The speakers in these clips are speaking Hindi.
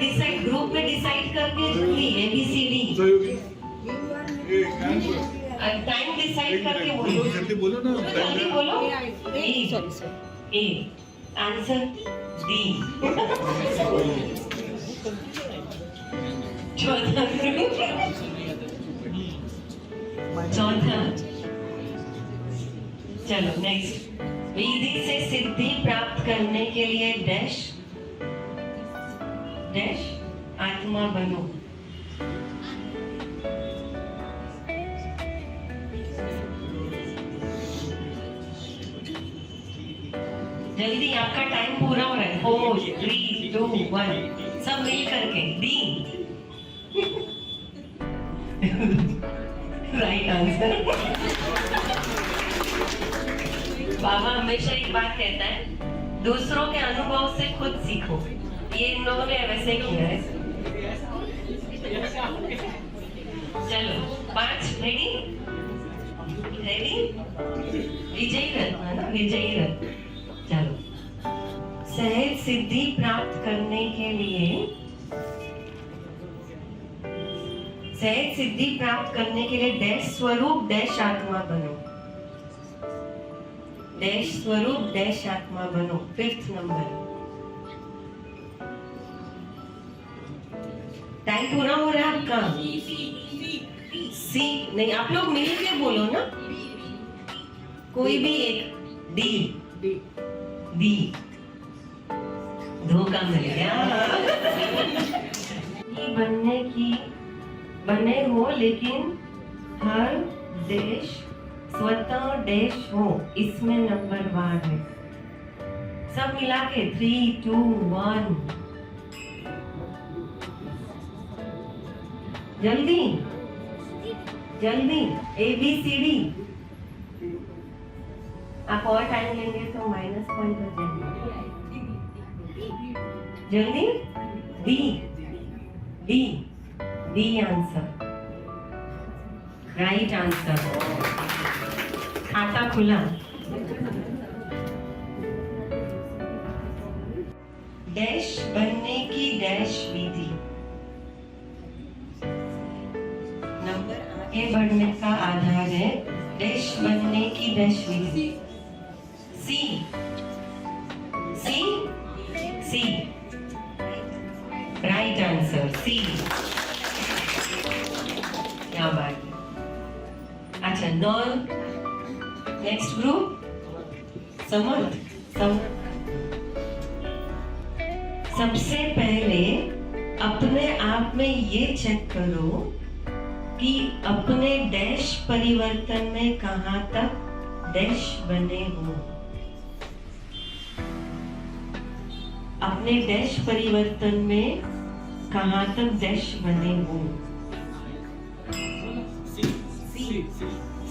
डिसाइड ग्रुप में डिसाइड करके ABCD टाइम डिसाइड करके बोलो। जल्दी बोलो ना, जल्दी बोलो। A answer D। चौथा चलो नेक्स्ट। विधि से सिद्धि प्राप्त करने के लिए डैश डैश आत्मा बनो। जल्दी, आपका टाइम पूरा हो रहा है। 4 3 2 1 सब मिल करके डी। Right answer. बाबा हमेशा एक बात कहता है, दूसरों के अनुभव से खुद सीखो। ये इन लोगों ने वैसे किया है। चलो 5 रेडी रेडी। विजयी रत्न है ना, विजयी रत्न। चलो, सहज सिद्धि प्राप्त करने के लिए, सहज सिद्धि प्राप्त करने के लिए डैश स्वरूप डैश आत्मा बनो। डैश स्वरूप डैश आत्मा बनो। 5th number. टाइम पूरा हो रहा है आपका। सी नहीं, आप लोग मिल के बोलो ना, कोई भी एक। डी डी धोखा मिल गया। बने हो लेकिन हर देश स्वतः देश हो, इसमें नंबर 1 है। सब मिला के 3 2 1 जल्दी जल्दी। ABCD। आप और टाइम लेंगे तो माइनस पॉइंट हो जाएंगे। जल्दी। D answer, right answer. खाता खुला। डैश बनने की डैश विधि। नंबर आगे बढ़ने का आधार है डैश बनने की डैश विधि। सी राइट आंसर, सी। क्या बात है। अच्छा, नेक्स्ट ग्रुप समर्थ। सबसे पहले अपने आप में ये चेक करो कि अपने डैश परिवर्तन में कहां तक डैश बने हो। अपने डैश परिवर्तन में कहां तक डैश बने हो।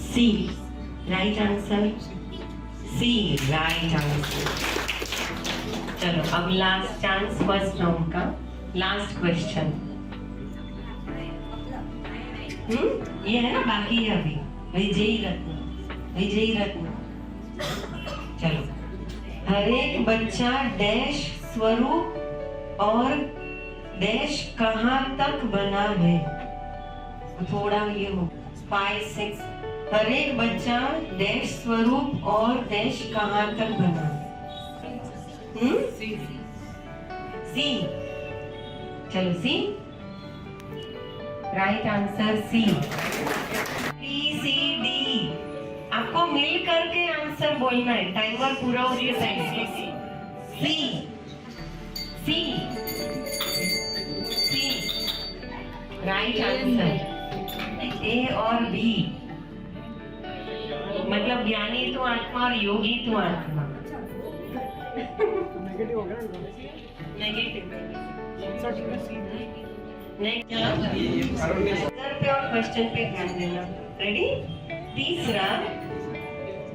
सी राइट आंसर, सी राइट आंसर। चलो अब लास्ट चांस, फर्स्ट राउंड का लास्ट क्वेश्चन। ये है ना, बाकी है अभी विजयी रत्न। चलो, हर एक बच्चा डैश स्वरूप और डैश कहां तक बना है। थोड़ा ये हो 5 6। हर एक बच्चा डैश स्वरूप और डैश कहां तक बना है। सी। चलो सी राइट आंसर, सी। ABCD आपको मिल करके आंसर बोलना है। टाइमर पूरा हो गया। सी राइट आंसर। ए और बी मतलब ज्ञानी तो आत्मा और योगी तो आत्मा। नेगेटिव हो गया। नेक्स्ट पे और क्वेश्चन पे ध्यान देना। रेडी। तीसरा,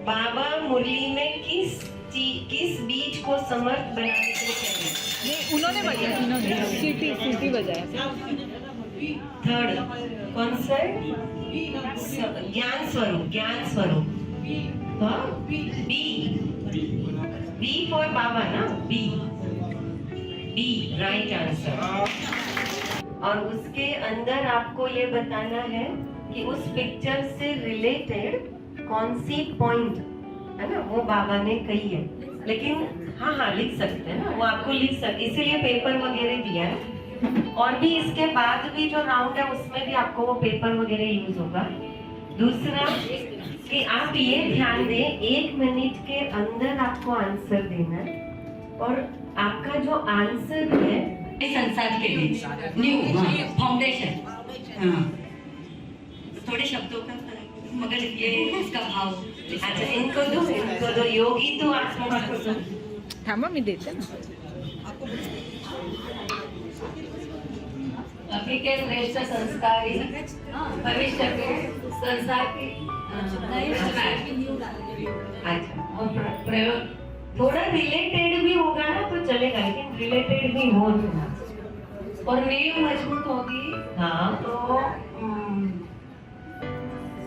बाबा मुरली में किस बीज को समर्थ बनाने के लिए? नहीं, उन्होंने बजाया, सीटी बजाया। थर्ड कौन सा? ज्ञान स्वरूप। हाँ, बी फॉर बाबा ना, बी। B right answer. और उसके अंदर आपको ये बताना है कि उस पिक्चर से रिलेटेड कौन सी पॉइंट है ना वो बाबा ने कही है। लेकिन हाँ लिख सकते हैं ना, वो आपको लिख सकते, इसीलिए पेपर वगैरह दिया है। और भी इसके बाद भी जो राउंड है उसमें भी आपको वो पेपर वगैरह यूज होगा। दूसरा कि आप ये ध्यान दें 1 मिनट के अंदर आपको आंसर देना है, और आपका जो आंसर है संसार के लिए न्यू फाउंडेशन, थोड़े शब्दों का मगर ये इसका भाव। अच्छा इनको दो योगी तो आत्मा को दो। थांबा मी देते ना। अभी के श्रेष्ठ संस्कार ही भविष्य के संसार की अच्छा और प्रयोग थोड़ा रिलेटेड भी होगा ना तो चलेगा, लेकिन रिलेटेड भी हो थोड़ा और नींव मजबूत होगी। हाँ तो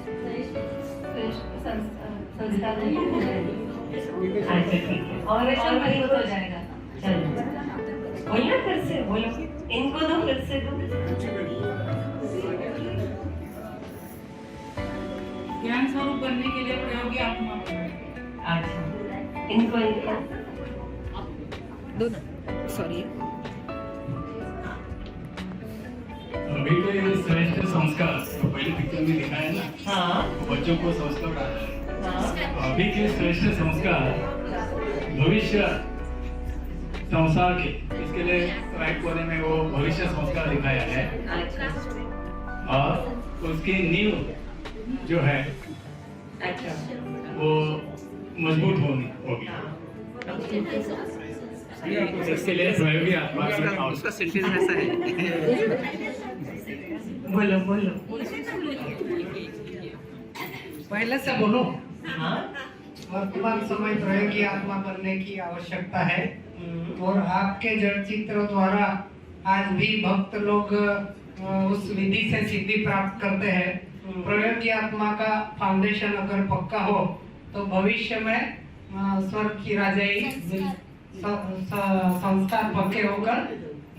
श्रेष्ठ संस्कार अच्छा ठीक है। और मजबूत हो जाएगा। चलो बोलो फिर से, बोलो इनको दो फिर से दो। ज्ञान स्वरूप बनने के लिए प्रयोगी आत्मा। अच्छा इनको दो ना, सॉरी। अभी तो ये श्रेष्ठ संस्कार तो पहले पिक्चर में दिखाया ना, हाँ बच्चों को संस्कार डालना है। हाँ अभी के श्रेष्ठ संस्कार भविष्य संसार के, इसके लिए राइट कोने में वो भविष्य संस्कार दिखाया है। अच्छा और उसकी नींव जो है अच्छा वो मजबूत होगी। इसके लिए प्रयोगी आत्मा की आवश्यकता है। बोलो बोलो। पहले से बोलो। हाँ वर्तमान समय प्रयोगी आत्मा बनने की आवश्यकता है, और आपके जड़ चित्र द्वारा आज भी भक्त लोग उस विधि से सिद्धि प्राप्त करते हैं। प्रयोगी आत्मा का फाउंडेशन अगर पक्का हो तो भविष्य में स्वर्ग की राजाई संस्कार पक्के होकर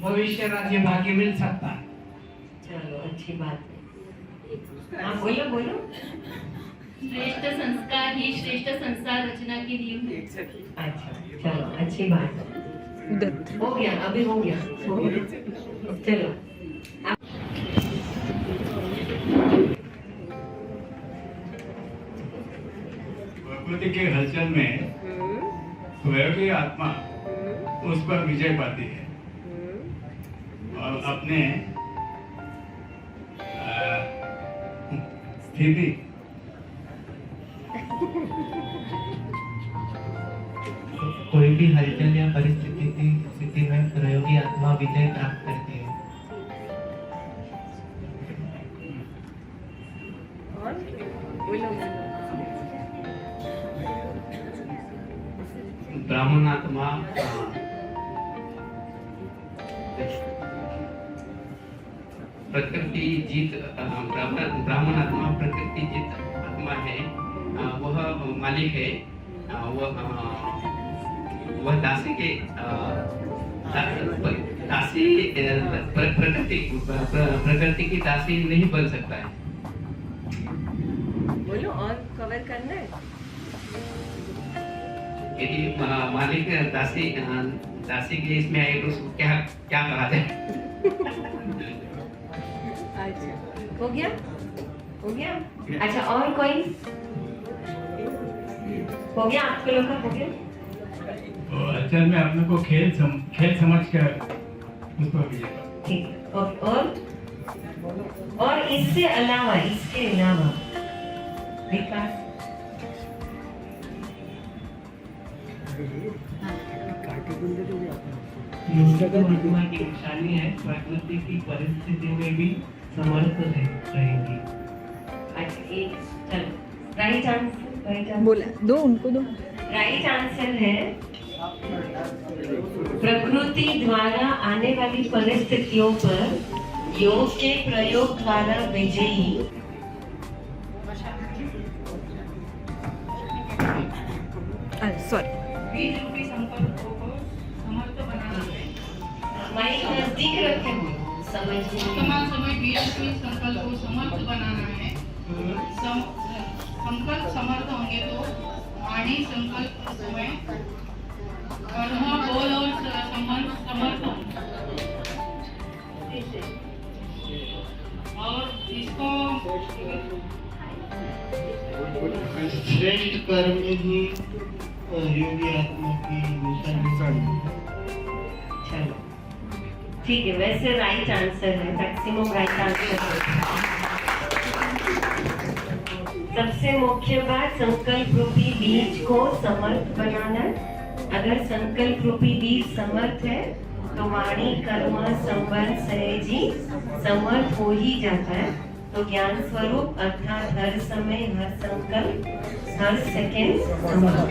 भविष्य राज्य भाग्य मिल सकता है। चलो अच्छी बात है। हाँ बोलो बोलो। श्रेष्ठ संस्कार ही श्रेष्ठ संसार रचना की नींव है। अच्छा चलो अच्छी बात है। उधर हो गया, अभी हो गया। चलो प्रकृति के हलचल में प्रयोगी आत्मा उस पर विजय पाती है और अपने स्थिति कोई भी हलचल या परिस्थिति में प्रयोगी आत्मा विजय प्राप्त करती है। ब्राह्मण आत्मा प्रकृति जीत ब्राह्मण आत्मा प्रकृति जीत आत्मा है। वह मालिक है। वह दासी के दासी प्रकृति की दासी नहीं बन सकता है। बोलो और कवर करना है। यदि मालिक दासी के इसमें आए तो उसको क्या क्या कहा जाए? अच्छा हो गया, हो गया। अच्छा और कोई हो गया? आपके लोग का हो गया? तो हलचल में अपने को खेल समझ कर उस पर विजय पाती। ठीक है। और इसके अलावा विकास आत्मा की निशानी है, प्रकृति की परिस्थिति में भी समर्थ रहेंगी। अच्छा एक चलो राइट आंसर बोला, दो उनको दो। राइट आंसर है प्रकृति द्वारा आने वाली परिस्थितियों पर योग के प्रयोग द्वारा विजयी सॉरी। बीज रूपी संकल्पों को समर्थ बनाना है। माइक नजदीक रखे हुए समझ वर्तमान समय बीच में संकल्प को समर्थ बनाना है। संकल्प समर्थ होंगे तो वाणी संकल्प समय कर्म बोल और संबंध समर्थ होंगे। और इसको श्रेष्ठ कर्म ही योगी आत्मा की निशानी। चलो ठीक है, वैसे राइट आंसर है, मैक्सिमम राइट आंसर है। सबसे मुख्य बात संकल्प रूपी बीज को समर्थ बनाना। अगर संकल्प रूपी बीज समर्थ है तो वाणी कर्म संबंध सहजी समर्थ हो ही जाता है। तो ज्ञान स्वरूप अर्थात हर समय, हर संकल्प, हर सेकेंड समर्थ।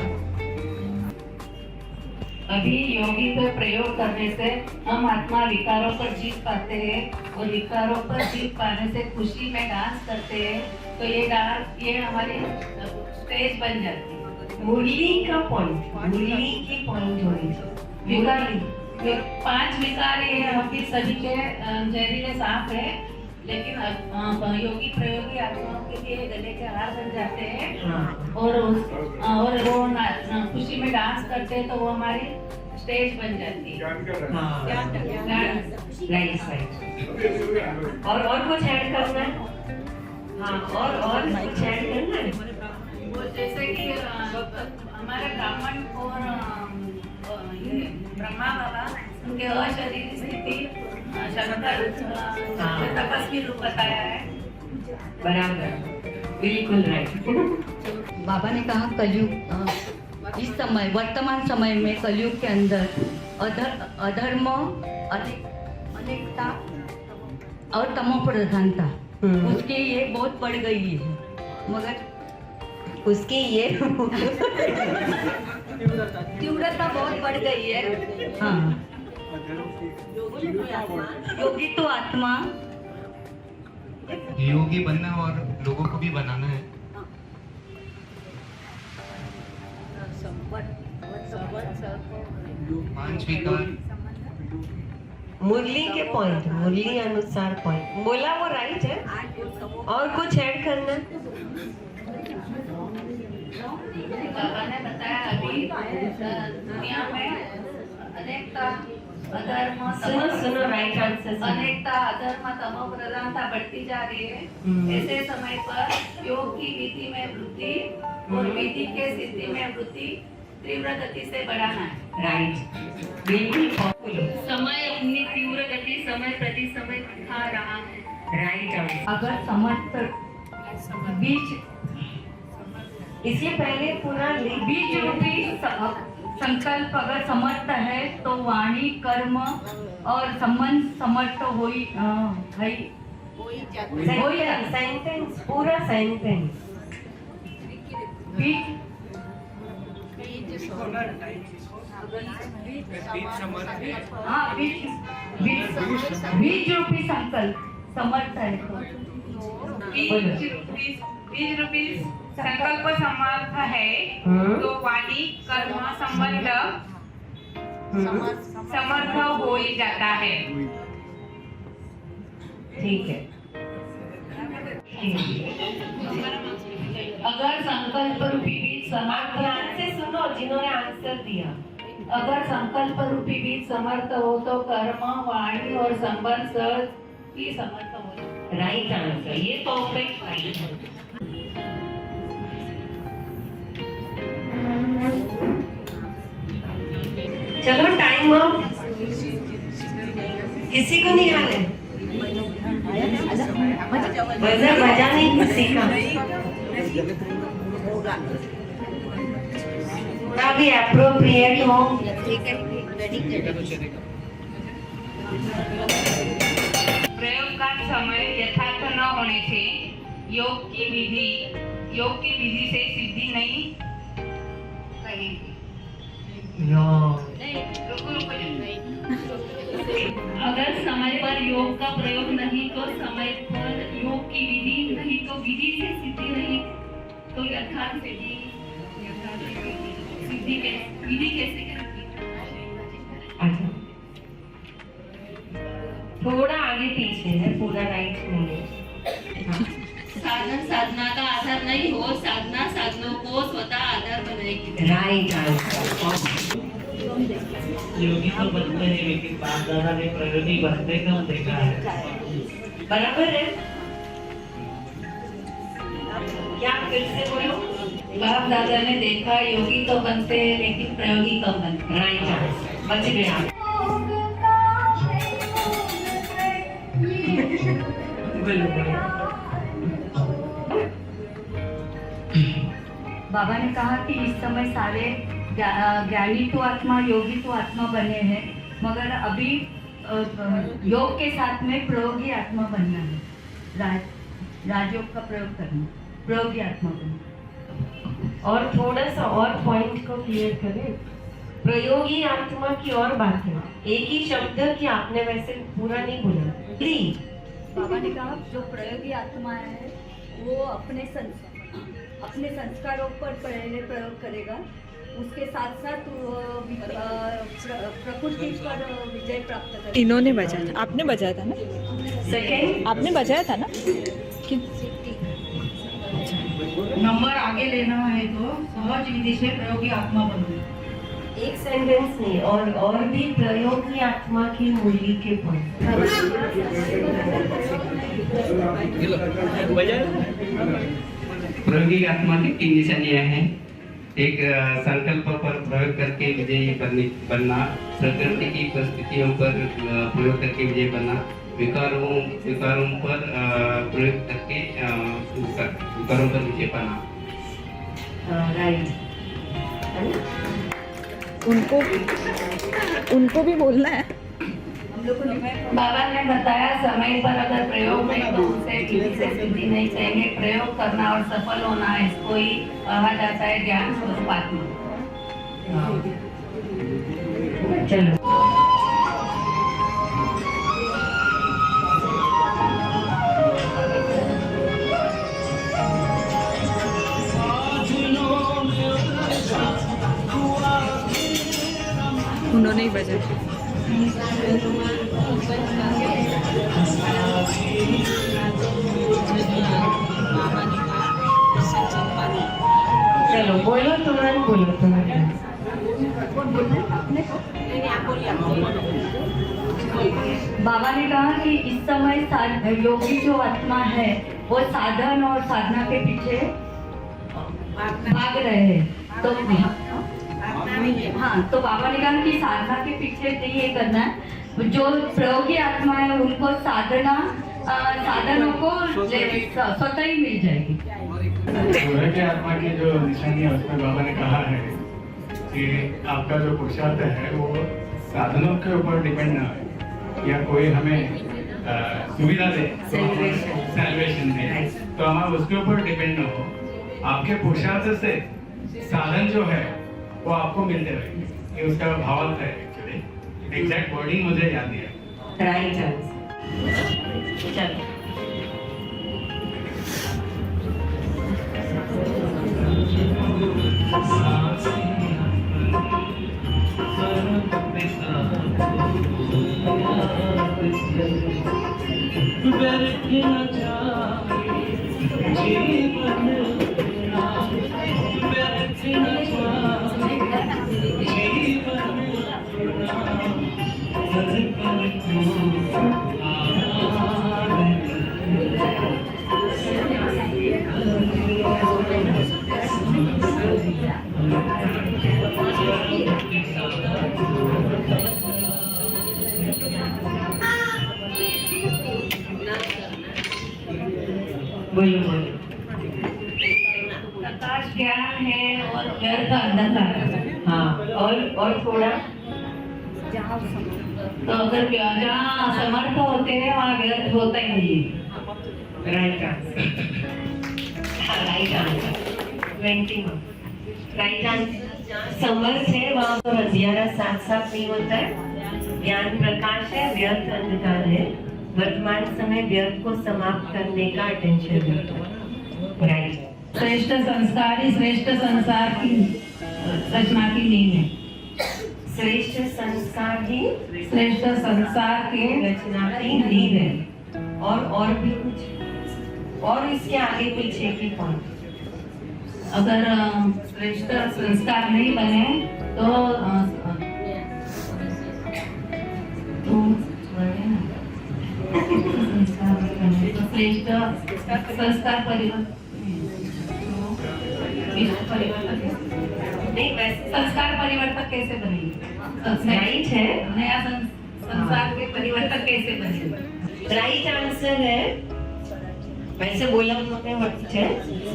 अभी योगी पर प्रयोग करने से हम आत्मा विकारों पर जीत पाते हैं और विकारों पर जीत पाने से खुशी में डांस करते हैं। तो ये हमारी स्टेज बन जाती है। मुरली का पॉइंट, मुरली की पॉइंट होनी चाहिए। विकार 5 विकार ये अभी सभी के जहरीले सांप है, लेकिन योगी प्रयोगी आत्माओं के लिए गले के हार बन जाते हैं। और वो खुशी में डांस करते हैं तो वो हमारी स्टेज बन जाती है। राइट। और कुछ ऐड करना है? हाँ, और कुछ ऐड करना है? वो जैसे कि हमारे ब्राह्मण और ये ब्रह्मा बाबा उनके अशरीरी स्थिति शंकर तपस्वी रूप बताया है। बराबर, बिल्कुल राइट। बाबा ने कहा कलयुग, इस समय वर्तमान समय में कलयुग के अंदर अधर्म, अनेकता और तमो प्रधानता उसकी ये बहुत बढ़ गई है। मगर उसकी ये तीव्रता बहुत बढ़ गई है। हाँ, योगी तो आत्मा, योगी बनना और लोगों को भी बनाना है। पांच विकार मुरली के पॉइंट, मुरली अनुसार पॉइंट बोला, वो राइट है। और कुछ ऐड करना? बाबा ने बताया अभी दुनिया में अनेकता अधर्म सुनो राइट आंसर। अनेकता अधर्म तमो प्रधानता बढ़ती जा रही है। ऐसे समय पर योग की विधि में वृद्धि और विधि के सिद्धि में वृद्धि तीव्र गति से बढ़ाना है। राइट, बिल्कुल। समय अपनी तीव्र गति समय प्रति समय दिखा रहा है। Right answer. अगर समर्थ बीज, इसलिए पहले पूरा बीज रूपी संकल्प अगर समर्थ है तो वाणी कर्म और संबंध समर्थ हो ही सेंटेंस, पूरा सेंटेंस। बीज हाँ, बीज रूपी संकल्प समर्थ है बीज रूपी संकल्प समर्थ है तो वाणी कर्म संबंध समर्थ हो ही जाता है। ठीक है। अगर संकल्प रूपी बीज समर्थ, ध्यान से सुनो जिन्होंने आंसर दिया। अगर संकल्प रूपी बीज समर्थ हो तो कर्म वाणी और संबंध सहज ही समर्थ हो। राइट आंसर, ये परफेक्ट राइट है। चलो टाइम अप। किसी को नहीं आने? बजर बजा नहीं किसी का। थोड़ा भी एप्रोप्रिएट हो। प्रयोग का समय यथार्थ न होने से योग की विधि से सिद्धि नहीं कहेंगे। अगर समय पर योग का प्रयोग नहीं तो समय पर योग की विधि नहीं तो विधि से सिद्धि नहीं तो यथार्थ सिद्धि विधि कैसे करेंगे? थोड़ा आगे पीछे है, पूरा राइट नहीं है। साधन साधना का आधार नहीं हो, साधना साधनों को स्वतः आधार बनाएगी। Right answer. योगी तो बनते हैं लेकिन बाप दादा ने प्रयोगी बनते कम देखा है। बराबर है क्या? फिर से बोलो। बाप दादा ने देखा योगी तो बनते हैं लेकिन प्रयोगी कम बनते हैं। राइट आंसर, बच गए आप। बाबा ने कहा कि इस समय सारे ज्ञानी तो आत्मा, योगी तो आत्मा बने हैं, मगर अभी योग के साथ में प्रयोगी आत्मा बनना है। राजयोग का प्रयोग करना, प्रयोगी आत्मा बनना। और थोड़ा सा और पॉइंट को क्लियर करें। प्रयोगी आत्मा की और बात है, एक ही शब्द कि आपने वैसे पूरा नहीं बोला। बाबा ने कहा जो प्रयोगी आत्मा है वो अपने संस्कारों पर पहले प्रयोग करेगा, उसके साथ साथ प्रकृति पर विजय प्राप्त करेगा। इन्होंने बजाया था, आपने बजाया था ना? सेकंड आपने बजाया था ना? नंबर आगे लेना है तो सहज विधि से प्रयोगी आत्मा बनो। एक सेंटेंस नहीं, और भी प्रयोगी आत्मा की मूल्य के पॉइंट। प्रयोगी आत्मा की 3 निशानियां हैं। एक संकल्प पर प्रयोग करके विजयी बनना, प्रकृति की परिस्थितियों पर प्रयोग करके विजयी बनना, विकारों पर प्रयोग करके विकारों पर विजय पाना। राइट। उनको भी बोलना है। बाबा ने बताया समय पर अगर प्रयोग नहीं तो उसे किसी से स्थिति नहीं चाहिए। प्रयोग करना और सफल होना, इसको ही कहा जाता है ज्ञान स्वरूप आत्मा। चलो उन्होंने ही बजाया। चलो बोलो तुम्हारे, बोलो तुम्हारे। बाबा ने कहा कि इस समय योगी जो आत्मा है वो साधन और साधना के पीछे भाग रहे हैं। तो हाँ, तो बाबा ने कहा कि साधना के पीछे नहीं ये करना है, जो प्रयोगी आत्मा है उनको साधनों को स्वतः ही मिल जाएगी। प्रयोगी आत्मा की जो निशानी है उसमें बाबा ने कहा है कि आपका जो पुरुषार्थ है वो साधनों के ऊपर डिपेंड ना हो, या कोई हमें सुविधा दे, सैल्वेशन दे, तो हम उसके ऊपर डिपेंड ना हो। आपके पुरुषार्थ से साधन जो है वो आपको मिलते रहेंगे। ये उसका भावार्थ है। एक्चुअली एग्जैक्ट वर्डिंग मुझे याद नहीं है। Right answer. चलो बोलो बोलो। प्रकाश ज्ञान है और व्यर्थ अंधकार। हाँ, और थोड़ा। तो अगर जहाँ समर्थ होते हैं वहाँ व्यर्थ होता ही नहीं। Right answer. Right answer. 20 right answer. समर्थ है वहाँ पर अंधियारा साथ साथ नहीं होता है। ज्ञान प्रकाश है, व्यर्थ अंधकार है। वर्तमान समय व्यर्थ को समाप्त करने का अटेंशन होता है। राइट। श्रेष्ठ संस्कार ही श्रेष्ठ संसार की रचना की नींव है। श्रेष्ठ संस्कार ही श्रेष्ठ संसार की रचना की नींव है। और भी कुछ और इसके आगे पीछे की पॉइंट। अगर श्रेष्ठ संस्कार नहीं बने तो श्रेष्ठ संस्कार परिवर्तन नहीं, वैसे संस्कार परिवर्तन कैसे बनेंगे? राइट है, नया संसार के परिवर्तन कैसे बनेंगे? राइट आंसर है। वैसे बोला है,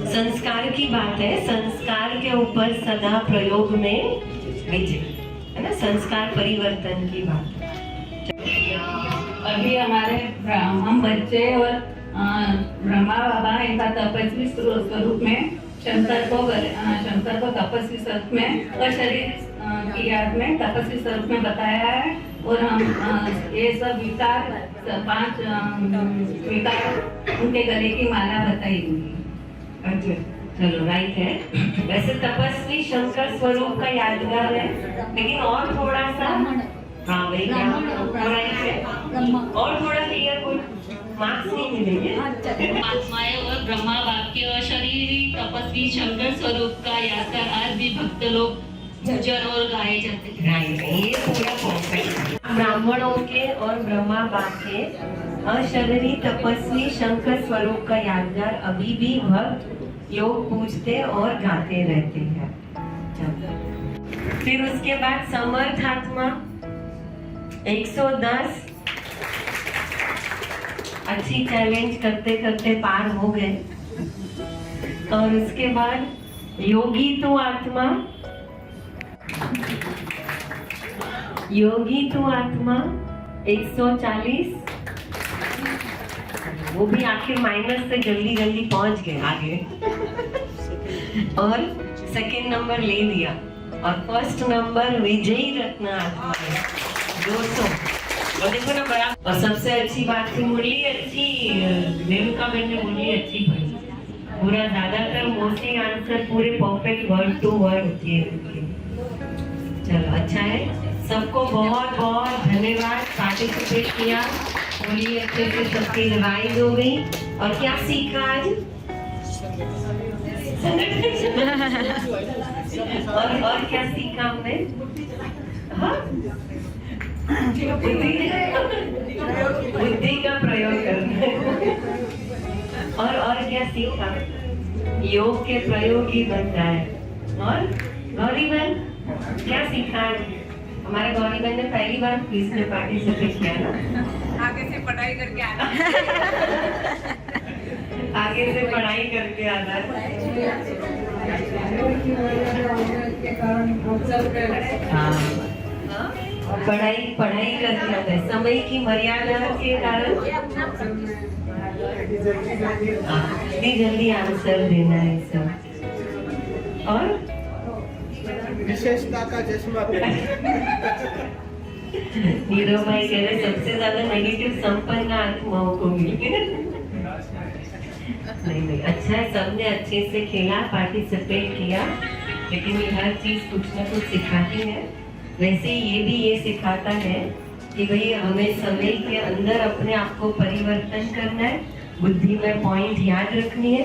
संस्कार की बात है, संस्कार के ऊपर सदा प्रयोग में विजय, है ना, संस्कार परिवर्तन की बात। अभी हमारे हम बच्चे और ब्रह्मा बाबा इनका तपस्वी स्वरूप में शंकर को तपस्वी स्वरूप में और शरीर की याद में तपस्वी स्वरूप में बताया है। और हम ये सब विकार 5 विकार उनके गले की माला बताई हुई। अच्छा, चलो राइट है। वैसे तपस्वी शंकर स्वरूप का यादगार है, लेकिन और थोड़ा सा, हाँ वही राइट है, और थोड़ा क्लियर बोल, मार्क्स नहीं मिलेंगे। आत्माएं और ब्रह्मा वाक्य और शरीरी तपस्वी शंकर स्वरूप का यादगार आज भी भक्त लोग पूजन और गाए जाते हैं। राइट, ये पूरा परफेक्ट। ब्राह्मणों के और ब्रह्मा बाप के अशरीरी तपस्वी शंकर स्वरूप का यादगार अभी भी भक्त लोग पूजते और गाते रहते हैं। फिर उसके बाद समर्थ आत्मा 110 अच्छी चैलेंज करते करते पार हो गए। और उसके बाद योगी तो आत्मा 140, वो भी आखिर माइनस से जल्दी जल्दी पहुंच गए आगे और सेकंड नंबर ले लिया। और फर्स्ट नंबर विजयी रत्न आत्मा है 200। और देखो ना बड़ा, और सबसे अच्छी बात थी मुरली अच्छी, देविका बहन ने मुरली अच्छी पढ़ी, पूरा ज्यादातर मोस्टली आंसर पूरे परफेक्ट वर्ड टू वर्ड होती है। चलो अच्छा है, सबको बहुत बहुत धन्यवाद, पार्टिसिपेट किया, होली अच्छे से सबकी रिवाइज हो गई। और क्या सीखा आज? और क्या सीखा हमने? हाँ? बुद्धि का प्रयोग करना। और क्या सीखा? योग के प्रयोग ही बन जाए। और गौरी बहन क्या सीखा? हमारे गौरी बहन ने पहली बार क्विज में पार्टिसिपेट किया ना। आगे से पढ़ाई करके आना। आगे से पढ़ाई करके आना। पढ़ाई करके आता है, समय की मर्यादा के कारण इतनी जल्दी आंसर देना है सब। और विशेषता का चश्मा नीरव भाई कह रहे सबसे ज्यादा नेगेटिव संपन्न आत्माओं को मिली। नहीं, अच्छा है, सबने अच्छे से खेला, पार्टिसिपेट किया, लेकिन ये हर चीज कुछ ना कुछ सिखाती है। वैसे ये भी ये सिखाता है कि भाई हमें समय के अंदर अपने आप को परिवर्तन करना है, बुद्धि में पॉइंट याद रखनी है।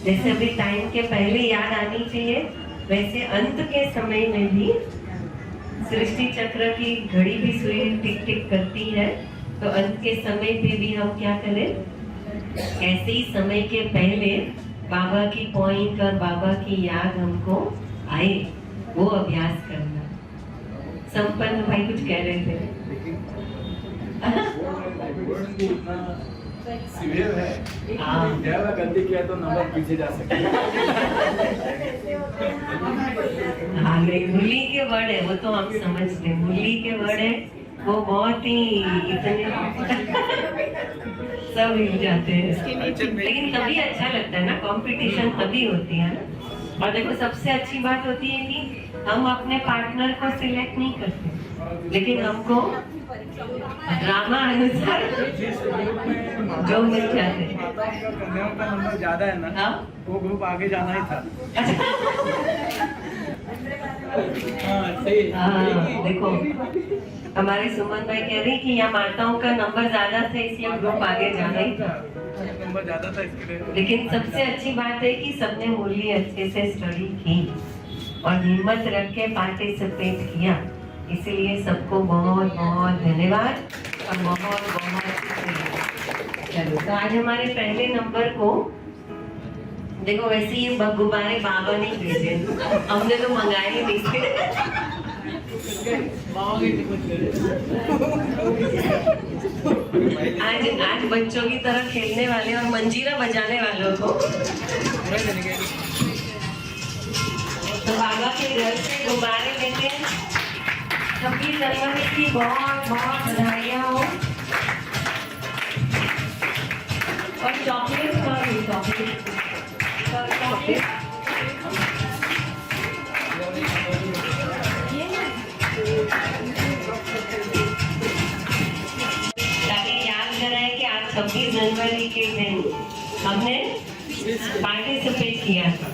जैसे अभी टाइम के पहले याद आनी चाहिए, वैसे अंत के समय में भी सृष्टि चक्र की घड़ी भी सुई टिक टिक करती है, तो अंत के समय पे भी हम क्या करें, ऐसे ही समय के पहले बाबा की पॉइंट और बाबा की याद हमको आए, वो अभ्यास करना। संपन्न भाई कुछ कह रहे थे? सीरियल है। हाँ, गलती किया तो नंबर पीछे जा सकते हैं। हाँ, मुरली के वर्ड है वो तो हम समझते हैं, मुरली के वर्ड है वो बहुत ही इतने सब हिल जाते हैं, लेकिन तभी अच्छा लगता है ना, कंपटीशन तभी होती है ना। और देखो सबसे अच्छी बात होती है कि हम अपने पार्टनर को सिलेक्ट नहीं करते, लेकिन हमको ड्रामा अनुसार जो मिल जाते हैं। का नंबर ज्यादा है ना, वो ग्रुप आगे जाना ही था। हाँ, देखो हमारे सुमन भाई कह रही कि यहाँ माताओं का नंबर ज्यादा था इसलिए ग्रुप आगे जा रही था, नंबर ज्यादा था इसके लिए। लेकिन सबसे अच्छी बात है कि सबने मुरली अच्छे से स्टडी की और हिम्मत रख के पार्टिसिपेट किया, इसलिए सबको बहुत बहुत धन्यवाद और बहुत बहुत शुक्रिया। चलो, तो आज हमारे पहले नंबर को देखो, वैसे ये गुब्बारे बाबा ने भेजे, हमने तो मंगाए ही नहीं थे। आज बच्चों की तरह खेलने वाले और मंजीरा बजाने वालों को तो बाबा के घर से गुब्बारे लेके 26 जनवरी की बहुत बहुत बधाइयाँ हो। और चॉकलेट चॉकलेट ताकि याद कराए कि आज 26 जनवरी के दिन हमने पार्टिसिपेट किया था।